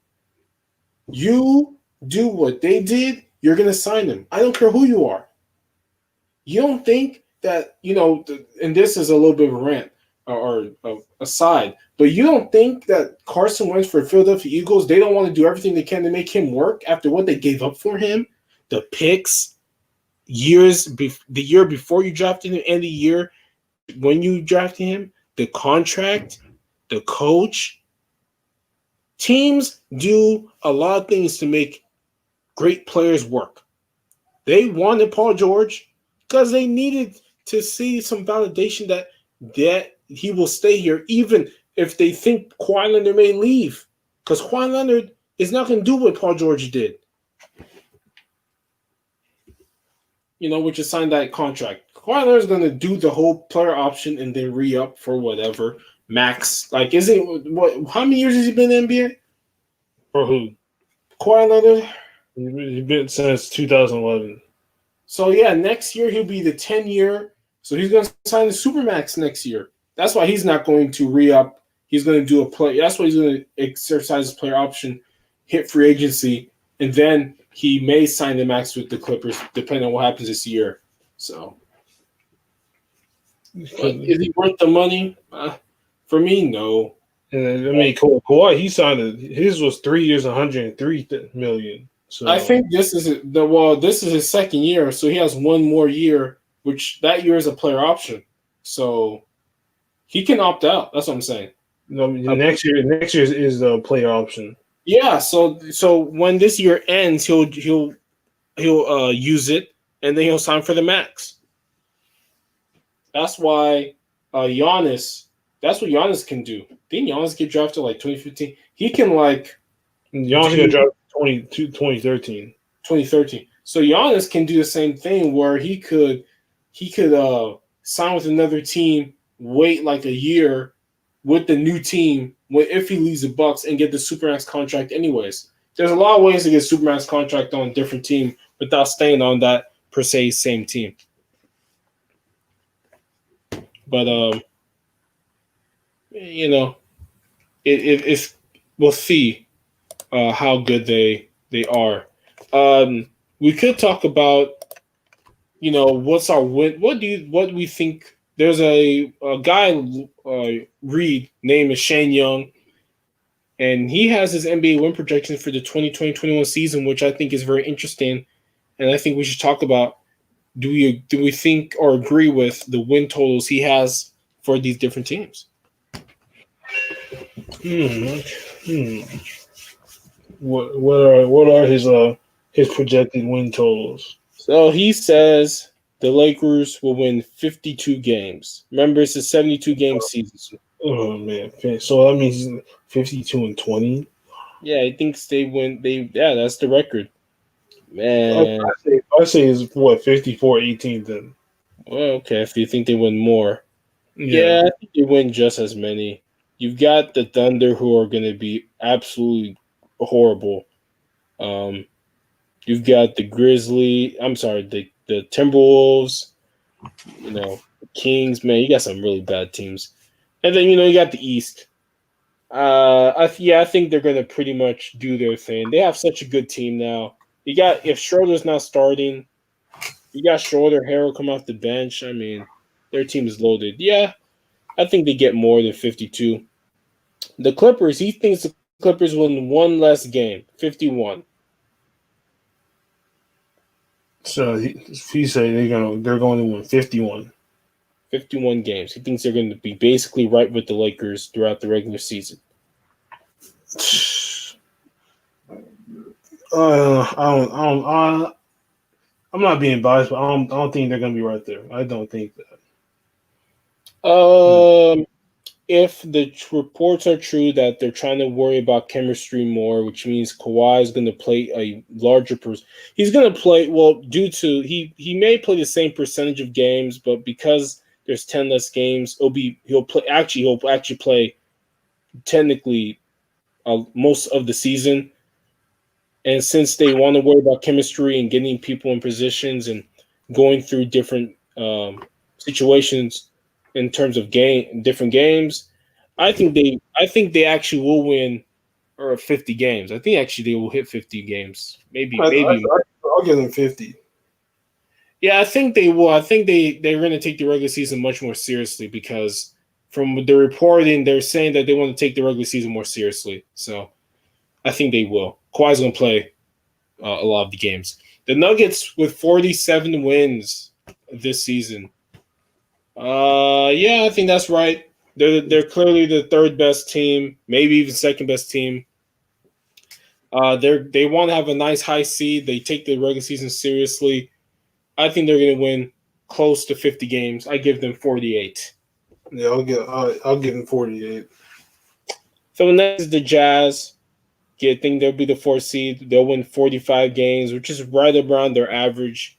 You do what they did, you're going to sign them. I don't care who you are. You don't think that, and this is a little bit of a rant, aside. But you don't think that Carson Wentz for Philadelphia Eagles, they don't want to do everything they can to make him work after what they gave up for him? The picks, the year before you drafted him and the year when you drafted him, the contract, the coach. Teams do a lot of things to make great players work. They wanted Paul George because they needed to see some validation that he will stay here, even if they think Kawhi Leonard may leave. Because Kawhi Leonard is not going to do what Paul George did. Which is sign that contract. Kawhi Leonard is going to do the whole player option and then re-up for whatever max. Like, how many years has he been in the NBA? For who? Kawhi Leonard. He's been since 2011. So yeah, next year he'll be the 10-year. So he's going to sign the Supermax next year. That's why he's not going to re-up. He's going to do a play. That's why he's going to exercise his player option, hit free agency, and then he may sign the max with the Clippers, depending on what happens this year. So, is he worth the money? For me, no. And I mean, Kawhi, he signed his was 3 years, $103 million. So I think this is his second year, so he has one more year, which that year is a player option. So he can opt out. That's what I'm saying. No, next year is the player option. Yeah, so when this year ends, he'll use it, and then he'll sign for the max. That's why Giannis. That's what Giannis can do. Didn't Giannis get drafted like 2015? He can Giannis got drafted 2013. 2013. So Giannis can do the same thing where he could sign with another team, wait like a year with the new team if he leaves the Bucks and get the Supermax contract anyways. There's a lot of ways to get Supermax contract on a different team without staying on that per se same team. But if we'll see how good they are. We could talk about what's our win. What do we think? There's a guy Reed named is Shane Young, and he has his NBA win projection for the 2020-21 season, which I think is very interesting, and I think we should talk about. Do we think or agree with the win totals he has for these different teams? What are his projected win totals? So he says the Lakers will win 52 games. Remember, it's a 72-game season. Oh man! So that means 52-20. Yeah, he thinks they win. That's the record. Man, I say it's what 54-18 then. Well, okay, if you think they win more, yeah, I think they win just as many. You've got the Thunder, who are going to be absolutely horrible. You've got the the Timberwolves, the Kings. Man, you got some really bad teams. And then, you got the East. I think they're going to pretty much do their thing. They have such a good team now. If Schroeder's not starting, you got Schroeder, Harrell come off the bench. I mean, their team is loaded. Yeah, I think they get more than 52. The Clippers, he thinks the Clippers win one less game, 51. So he said they're going to win 51. 51 games. He thinks they're going to be basically right with the Lakers throughout the regular season. I'm not being biased, but I don't think they're going to be right there. I don't think that. If the reports are true that they're trying to worry about chemistry more, which means Kawhi is going to play a larger he's going to play due to he may play the same percentage of games, but because there's 10 less games, he'll actually play technically most of the season. And since they want to worry about chemistry and getting people in positions and going through different situations in terms of different games, I think they actually will win 50 games. I think actually they will hit 50 games. Maybe. I'll give them 50. Yeah, I think they will. I think they're going to take the regular season much more seriously because from the reporting, they're saying that they want to take the regular season more seriously. So I think they will. Kawhi's going to play a lot of the games. The Nuggets with 47 wins this season. Yeah, I think that's right. They're clearly the third best team, maybe even second best team. They want to have a nice high seed. They take the regular season seriously. I think they're going to win close to 50 games. I give them 48. Yeah, I'll give him 48. So the next is the Jazz. I think they'll be the fourth seed. They'll win 45 games, which is right around their average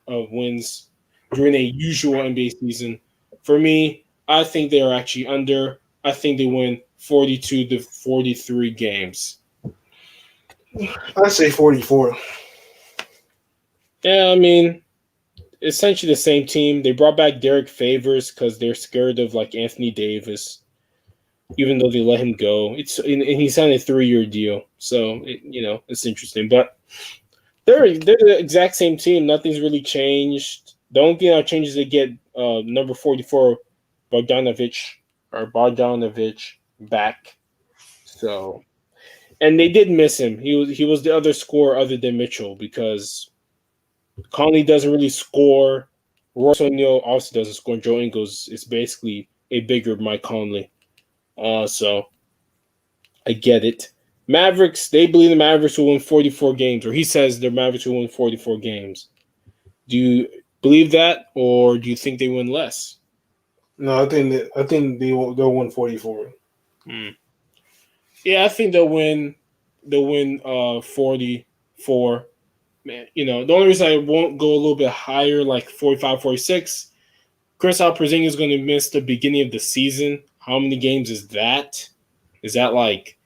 of wins during a usual NBA season. For me, I think they are actually under. I think they win 42 to 43 games. I say 44. Yeah, I mean, essentially the same team. They brought back Derek Favors because they're scared of like Anthony Davis, even though they let him go. And he signed a 3-year deal, so it's interesting. But they're the exact same team. Nothing's really changed. The only thing that changes is they get number 44 Bogdanovic back. So, and they did miss him. He was the other scorer other than Mitchell because Conley doesn't really score. Royce O'Neal also doesn't score. Joe Ingles is basically a bigger Mike Conley. So I get it. Mavericks, they believe the Mavericks will win 44 games, or he says the Mavericks will win 44 games. Do you believe that, or do you think they win less? No, I think they'll win 44. Yeah, I think they'll win. They'll win 44. Man, the only reason I won't go a little bit higher, like 45, 46, Kristaps Porzingis is going to miss the beginning of the season. How many games is that? Is that like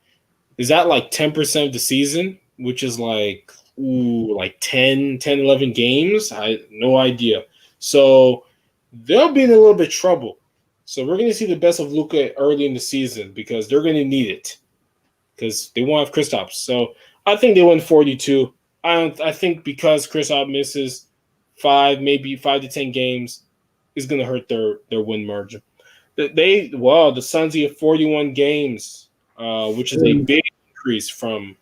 10% of the season, which is like 10, 11 games? I no idea. So they'll be in a little bit of trouble. So we're going to see the best of Luka early in the season because they're going to need it because they won't have Kristaps. So I think they win 42. I think because Kristaps misses 5 to 10 games is going to hurt their win margin. The Suns have 41 games, which is a big increase from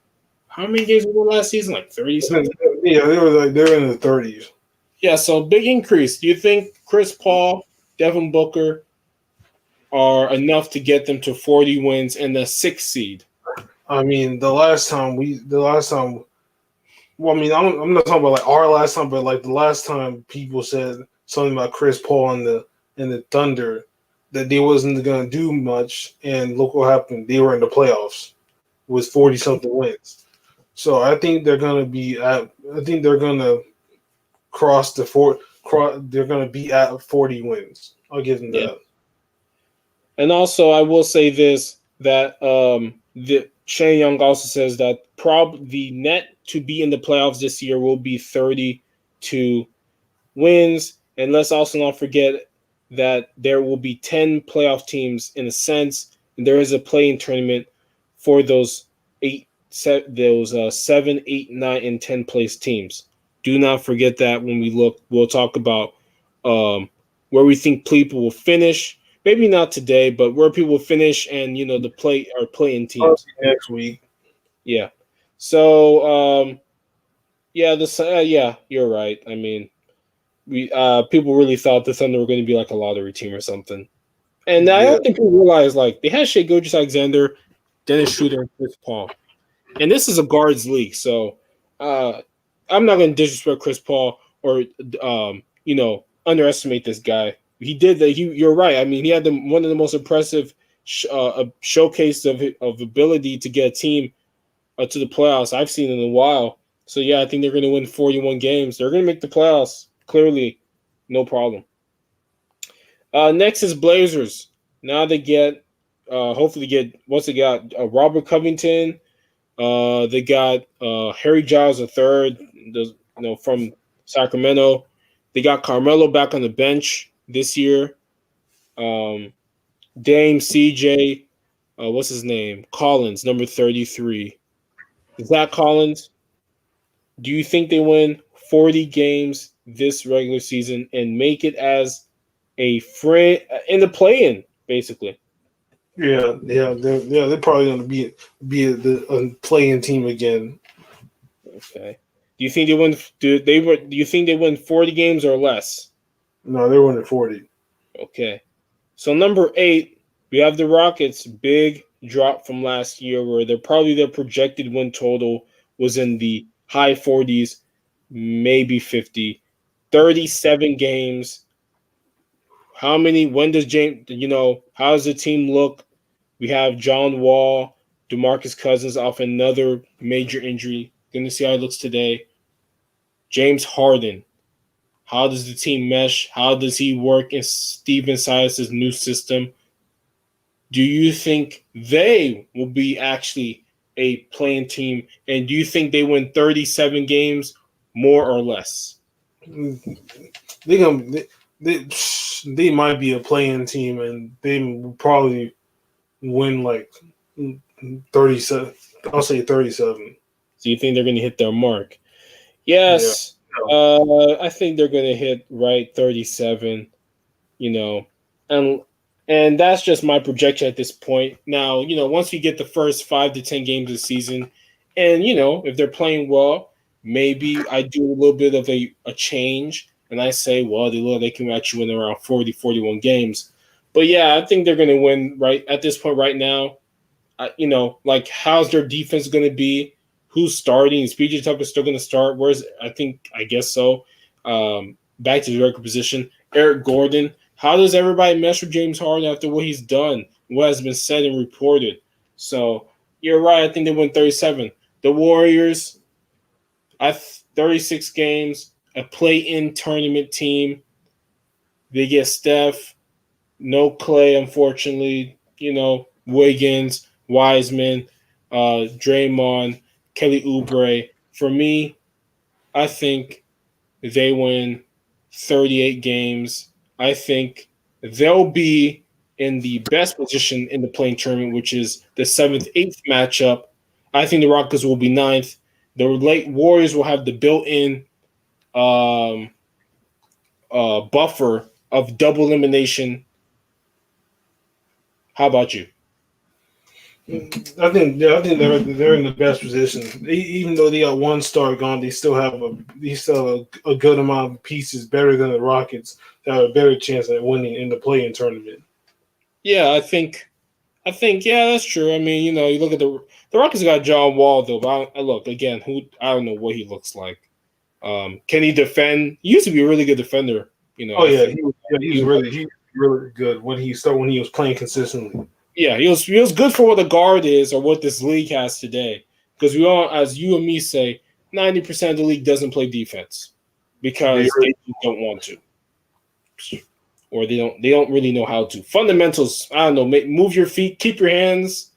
how many games were last season? Like 30 something? Yeah, they're in the 30s. Yeah, so big increase. Do you think Chris Paul, Devin Booker are enough to get them to 40 wins and the 6th seed? I mean, the last time, well, I mean, I'm not talking about like our last time, but like the last time people said something about Chris Paul and the Thunder that they wasn't going to do much, and look what happened. They were in the playoffs with 40 something wins. So I think they're going to be at. I think they're going to cross the four. They're going to be at 40 wins. I'll give them that. And also, I will say this that the Shane Young also says that the net to be in the playoffs this year will be 32 wins. And let's also not forget that there will be 10 playoff teams in a sense. And there is a play-in tournament for those 7, 8, 9, and 10 place teams. Do not forget that when we look. We'll talk about where we think people will finish. Maybe not today, but where people will finish and the play-in teams next week. Yeah. So you're right. I mean, we people really thought the Thunder were going to be like a lottery team or something, and I don't think people realize like they had Shai Gilgeous-Alexander, Dennis Schroeder, and Chris Paul, and this is a guards league. So I'm not going to disrespect Chris Paul or underestimate this guy. He did that. You're right. I mean, he had one of the most impressive showcase of ability to get a team to the playoffs I've seen in a while. So yeah, I think they're going to win 41 games. They're going to make the playoffs. Clearly, no problem. Next is Blazers. Now they get, hopefully get, once they got Robert Covington. They got Harry Giles III, from Sacramento. They got Carmelo back on the bench this year. Dame CJ, what's his name? Collins, number 33. Zach Collins. Do you think they win 40 games this regular season and make it as a friend in the play-in? basically. They're probably going to be a playing team again. Okay. Do you think they win? Do you think they win 40 games or less? No, they're winning 40. Okay. So number 8, we have the Rockets. Big drop from last year, where their projected win total was in the high 40s, maybe 50. 37 games. How many? When does James? How does the team look? We have John Wall, DeMarcus Cousins off another major injury. Going to see how it looks today. James Harden. How does the team mesh? How does he work in Steven Silas's new system? Do you think they will be actually a playing team? And do you think they win 37 games, more or less? They gonna they might be a playing team, and they will probably win like 37. I'll say 37. So you think they're going to hit their mark? Yeah. Yes. I think they're going to hit right 37. And and that's just my projection at this point. Now, once we get the first 5 to 10 games of the season, and if they're playing well, maybe I do a little bit of a change, and I say, well, they can actually win around 40, 41 games. But yeah, I think they're going to win right at this point right now. Like how's their defense going to be? Who's starting? Is PJ Tucker still going to start? I guess so. Back to the record position. Eric Gordon. How does everybody mesh with James Harden after what he's done, what has been said and reported? So you're right. I think they win 37. The Warriors, 36 games, a play-in tournament team. They get Steph, no Clay, unfortunately. Wiggins, Wiseman, Draymond, Kelly Oubre. For me, I think they win 38 games. I think they'll be in the best position in the playing tournament, which is the 7th, 8th matchup. I think the Rockets will be 9th. The late Warriors will have the built-in buffer of double elimination. How about you? I think they're in the best position. Even though they got one star gone, they still have a good amount of pieces better than the Rockets that have a better chance at winning in the play-in tournament. Yeah, I think yeah, that's true. I mean, you look at the Rockets got John Wall though. But I look again. I don't know what he looks like. Can he defend? He used to be a really good defender. Oh yeah, he was really good when he was playing consistently. Yeah, he was good for what a guard is or what this league has today. Because we all, as you and me say, 90% of the league doesn't play defense because they don't want to, or they don't really know how to. Fundamentals, I don't know, move your feet, keep your hands,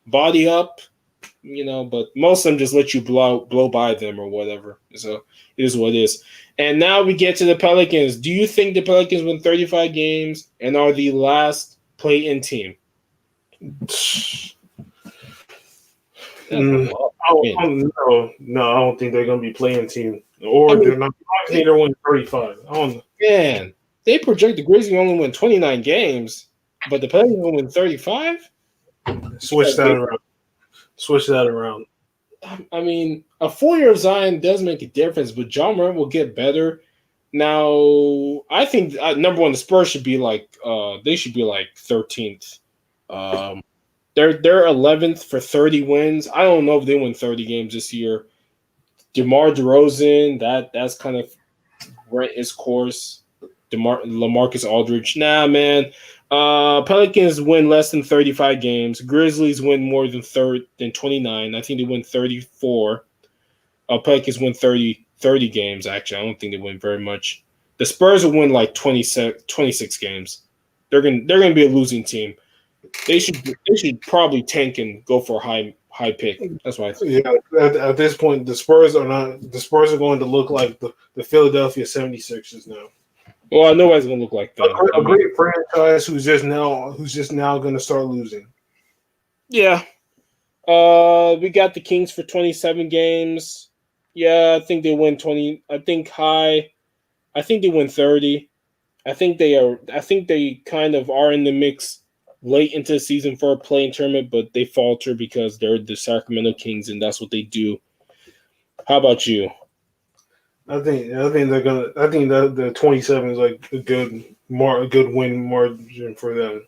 body up, But most of them just let you blow by them or whatever. So it is what it is. And now we get to the Pelicans. Do you think the Pelicans win 35 games and are the last play-in team? No, I don't think they're going to be playing team, or they're not. I think they're winning 35. I don't know. Man, they project the Grizzlies only win 29 games, but the Pelicans will win 35. Switch that around. I mean, a 4 year of Zion does make a difference, but John Morant will get better. Now, I think number one, the Spurs should be they should be 13th. They're 11th for 30 wins. I don't know if they win 30 games this year. DeMar DeRozan, that's kind of rent his course. LaMarcus Aldridge, nah, man. Pelicans win less than 35 games. Grizzlies win more than 29. I think they win 34. Pelicans win 30 games. Actually, I don't think they win very much. The Spurs will win 26 games. They're gonna be a losing team. They should probably tank and go for a high pick. That's why I think. Yeah, at this point, the Spurs are going to look like the Philadelphia 76ers now. Well, nobody's gonna look like that. A great franchise who's just now going to start losing. Yeah. We got the Kings for 27 games. Yeah, I think they win 20. I think they win 30. I think they kind of are in the mix late into the season for a play-in tournament, but they falter because they're the Sacramento Kings, and that's what they do. How about you? I think they're gonna. I think that the 27 is like a good win margin for them.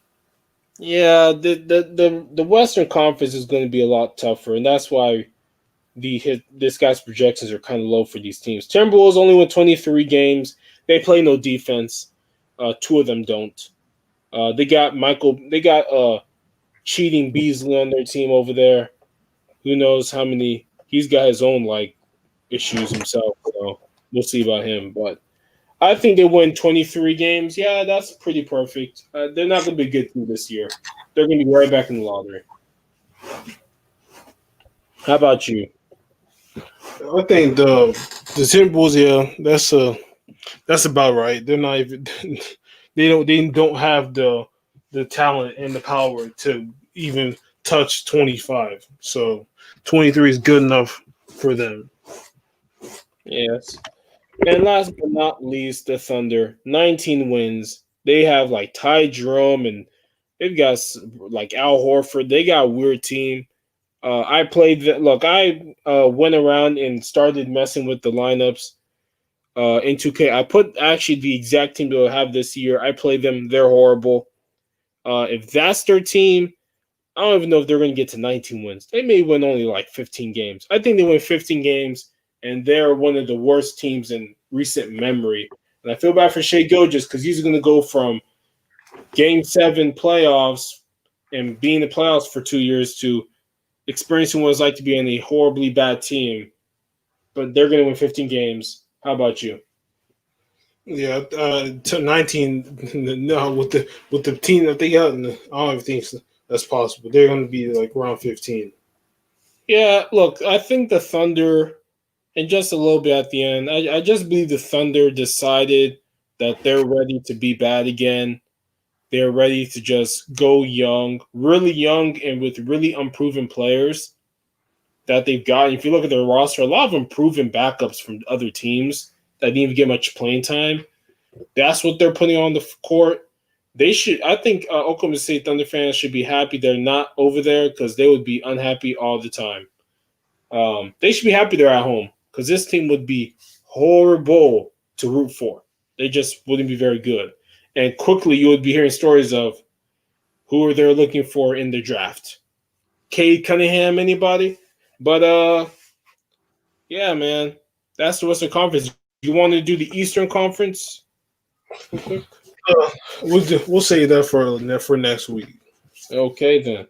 Yeah, the Western Conference is going to be a lot tougher, and that's why this guy's projections are kind of low for these teams. Timberwolves only win 23 games. They play no defense. Two of them don't. They got cheating Beasley on their team over there. Who knows how many? He's got his own issues himself. So we'll see about him. But I think they win 23 games. Yeah, that's pretty perfect. They're not going to be a good team this year. They're going to be right back in the lottery. How about you? I think the Timberwolves, yeah, that's about right. They're not even they don't have the talent and the power to even touch 25. So 23 is good enough for them. Yes. And last but not least, the Thunder, 19 wins. They have Ty Jerome, and they've got Al Horford. They got a weird team. I played that. Look, I went around and started messing with the lineups in 2K. I put actually the exact team they'll have this year. I played them. They're horrible. If that's their team, I don't even know if they're going to get to 19 wins. They may win only 15 games. I think they win 15 games, and they're one of the worst teams in recent memory. And I feel bad for Shai Gilgeous because he's going to go from Game 7 playoffs and being in the playoffs for 2 years to experiencing what it's like to be in a horribly bad team. But they're going to win 15 games. How about you? Yeah, to 19. No, with the team that they got, I don't even think that's possible. They're going to be around 15. Yeah, look, I think the Thunder, and just a little bit at the end, I just believe the Thunder decided that they're ready to be bad again. They're ready to just go really young, and with really unproven players that they've got. If you look at their roster, a lot of them proven backups from other teams that didn't even get much playing time. That's what they're putting on the court. They should. I think Oklahoma State Thunder fans should be happy they're not over there because they would be unhappy all the time. They should be happy they're at home because this team would be horrible to root for. They just wouldn't be very good. And quickly you would be hearing stories of who are they looking for in the draft. Cade Cunningham, anybody? But yeah, man, that's the Western Conference. You want to do the Eastern Conference? We'll save that for next week. Okay, then.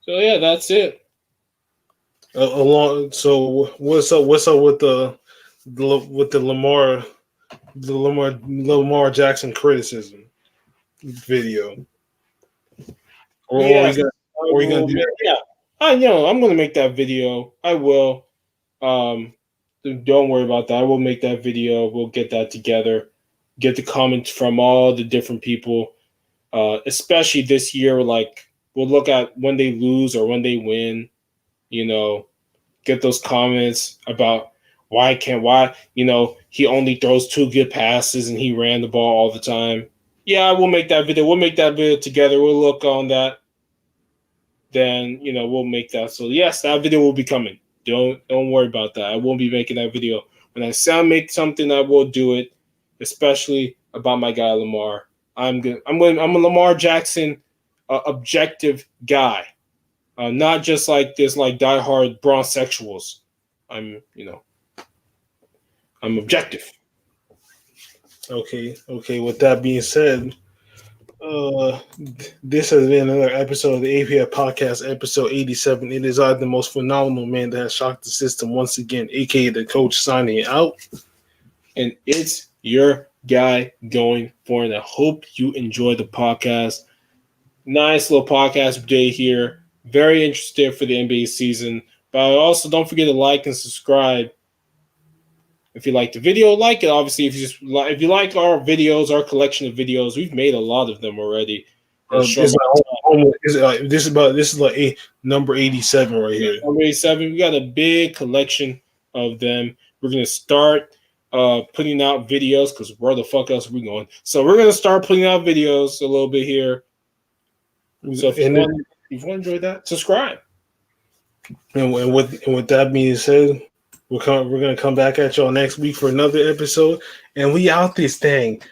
So yeah, that's it. So what's up with the Lamar Jackson criticism video? Or Yes, are you gonna do that? Yeah, I'm going to make that video. I will. Don't worry about that. I will make that video. We'll get that together. Get the comments from all the different people, especially this year. We'll look at when they lose or when they win. Get those comments about why he only throws 2 good passes and he ran the ball all the time. Yeah, we'll make that video. We'll make that video together. We'll look on that. Then we'll make that. So yes, that video will be coming. Don't worry about that. I won't be making that video. When I say I'll make something, I will do it, especially about my guy Lamar. I'm a Lamar Jackson objective guy, not just this diehard bronzesexuals. I'm objective. Okay. With that being said, this has been another episode of the APF Podcast, episode 87. It is the most phenomenal man that has shocked the system once again, aka the coach, signing out. And it's your guy going for it. I hope you enjoy the podcast. Nice little podcast day here. Very interested for the NBA season. But also don't forget to like and subscribe. If you like the video, like it. Obviously, if you like our videos, our collection of videos, we've made a lot of them already. This is number 87 right here. Number 87. We got a big collection of them. We're gonna start putting out videos because where the fuck else are we going? So we're gonna start putting out videos a little bit here. So if you want to enjoy that, subscribe. And with that being said, we're gonna come back at y'all next week for another episode, and we out this thing.